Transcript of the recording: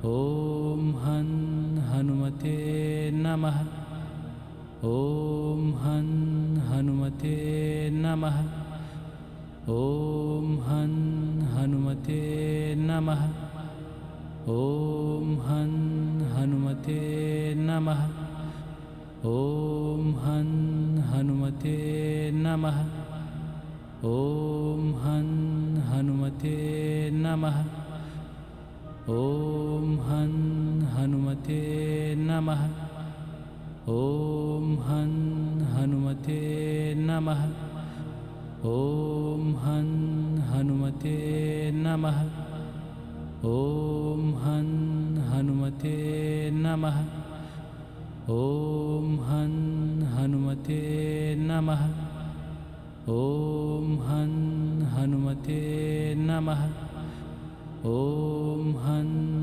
ॐ हं हनुमते नमः। ॐ हं हनुमते नमः। ॐ हं हनुमते नमः। ॐ हं हनुमते नमः। ॐ हं हनुमते नमः। ॐ हं हनुमते नमः। ॐ हं हनुमते नमः। ॐ हं हनुमते नमः। ॐ हं हनुमते नमः। ॐ हं हनुमते नमः। ॐ हं हनुमते नमः। ॐ हं हनुमते नमः। ॐ हं